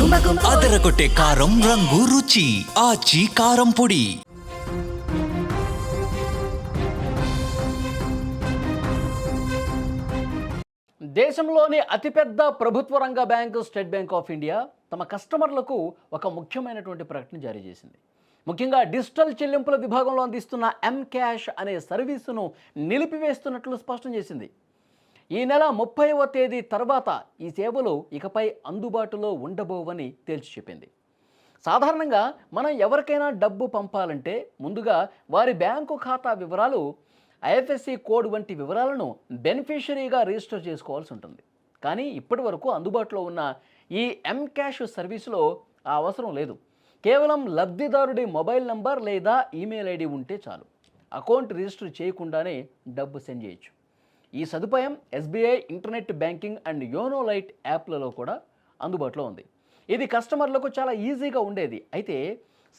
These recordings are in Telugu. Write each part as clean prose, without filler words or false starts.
అదరగొట్టే కారం రంగు రుచి ఆచి కారం పొడి. దేశంలోని అతిపెద్ద ప్రభుత్వ రంగ bank state bank of India తమ కస్టమర్లకు ఒక ముఖ్యమైనటువంటి ప్రకటన జారీ చేసింది. ముఖ్యంగా డిజిటల్ చెల్లింపుల విభాగంలో అందిస్తున్న ఎం క్యాష్ అనే సర్వీసును నిలిపివేస్తున్నట్లు స్పష్టం చేసింది. ఈ నెల 30వ తేదీ తర్వాత ఈ సేవలు ఇకపై అందుబాటులో ఉండబోవని తేల్చి చెప్పింది. సాధారణంగా మనం ఎవరికైనా డబ్బు పంపాలంటే ముందుగా వారి బ్యాంకు ఖాతా వివరాలు, ఐఎఫ్ఎస్సి కోడ్ వంటి వివరాలను బెనిఫిషరీగా రిజిస్టర్ చేసుకోవాల్సి ఉంటుంది. కానీ ఇప్పటి వరకు అందుబాటులో ఉన్న ఈ ఎం క్యాష్ సర్వీసులో ఆ అవసరం లేదు. కేవలం లబ్ధిదారుడి మొబైల్ నంబర్ లేదా ఈమెయిల్ ఐడి ఉంటే చాలు, అకౌంట్ రిజిస్టర్ చేయకుండానే డబ్బు సెండ్ చేయొచ్చు. ఈ సదుపాయం SBI internet banking and YONO lite యాప్లలో కూడా అందుబాటులో ఉంది. ఇది కస్టమర్లకు చాలా ఈజీగా ఉండేది. అయితే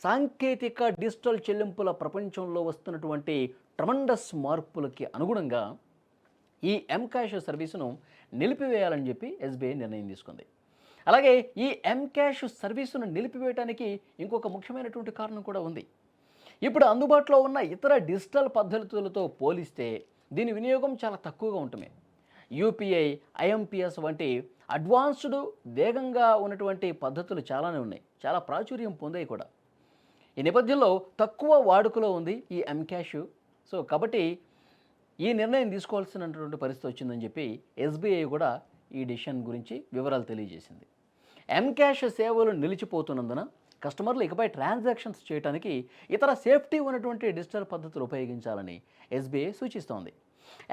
సాంకేతిక డిజిటల్ చెల్లింపుల ప్రపంచంలో వస్తున్నటువంటి ట్రమండస్ మార్పులకి అనుగుణంగా ఈ ఎం క్యాష్ సర్వీసును నిలిపివేయాలని చెప్పి ఎస్బీఐ నిర్ణయం తీసుకుంది. అలాగే ఈ ఎం క్యాష్ సర్వీసును నిలిపివేయడానికి ఇంకొక ముఖ్యమైనటువంటి కారణం కూడా ఉంది. ఇప్పుడు అందుబాటులో ఉన్న ఇతర డిజిటల్ పద్ధతులతో పోలిస్తే దీని వినియోగం చాలా తక్కువగా ఉంటుంది. యూపీఐ, ఐఎంపిఎస్ వంటి అడ్వాన్స్డ్ వేగంగా ఉన్నటువంటి పద్ధతులు చాలానే ఉన్నాయి, చాలా ప్రాచుర్యం పొందాయి కూడా. ఈ నేపథ్యంలో తక్కువ వాడుకలో ఉంది ఈ ఎం క్యాష్. కాబట్టి ఈ నిర్ణయం తీసుకోవాల్సినటువంటి పరిస్థితి వచ్చిందని చెప్పి ఎస్బీఐ కూడా ఈ డిసిషన్ గురించి వివరాలు తెలియజేసింది. ఎం క్యాష్ సేవలు నిలిచిపోతున్నందున కస్టమర్లు ఇకపై ట్రాన్సాక్షన్స్ చేయడానికి ఇతర సేఫ్టీ ఉన్నటువంటి డిజిటల్ పద్ధతులు ఉపయోగించాలని ఎస్బీఐ సూచిస్తోంది.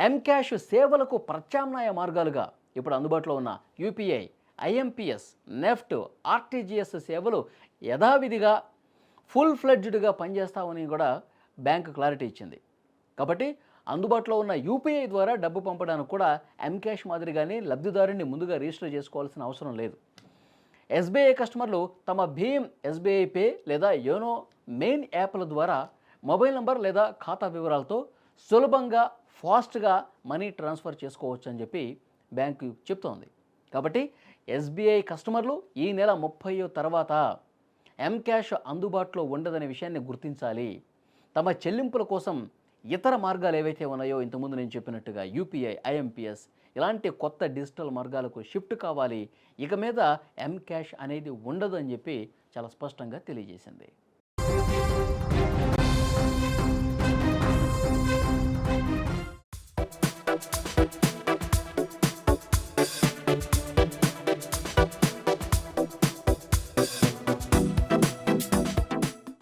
ఎం క్యాష్ సేవలకు ప్రత్యామ్నాయ మార్గాలుగా ఇప్పుడు అందుబాటులో ఉన్న యూపీఐ, ఐఎంపిఎస్, నెఫ్ట్, ఆర్టీజీఎస్ సేవలు యథావిధిగా ఫుల్ ఫ్లెడ్జ్డ్గా పనిచేస్తామని కూడా బ్యాంకు క్లారిటీ ఇచ్చింది. కాబట్టి అందుబాటులో ఉన్న యూపీఐ ద్వారా డబ్బు పంపడానికి కూడా ఎం క్యాష్ మాదిరిగానే లబ్ధిదారుని ముందుగా రిజిస్టర్ చేసుకోవాల్సిన అవసరం లేదు. ఎస్బీఐ కస్టమర్లు తమ భీమ్, ఎస్బీఐ పే లేదా యోనో మెయిన్ యాప్ల ద్వారా మొబైల్ నంబర్ లేదా ఖాతా వివరాలతో సులభంగా, ఫాస్ట్గా మనీ ట్రాన్స్ఫర్ చేసుకోవచ్చు అని చెప్పి బ్యాంకు చెప్తోంది. కాబట్టి ఎస్బీఐ కస్టమర్లు ఈ నెల 30 తర్వాత ఎం క్యాష్ అందుబాటులో ఉండదనే విషయాన్ని గుర్తించాలి. తమ చెల్లింపుల కోసం ఇతర మార్గాలు ఏవైతే ఉన్నాయో ఇంతకుముందు నేను చెప్పినట్టుగా యూపీఐ, ఐఎంపిఎస్ ఇలాంటి కొత్త డిజిటల్ మార్గాలకు షిఫ్ట్ కావాలి. ఇక మీద ఎం క్యాష్ అనేది ఉండదు అని చెప్పి చాలా స్పష్టంగా తెలియజేసింది.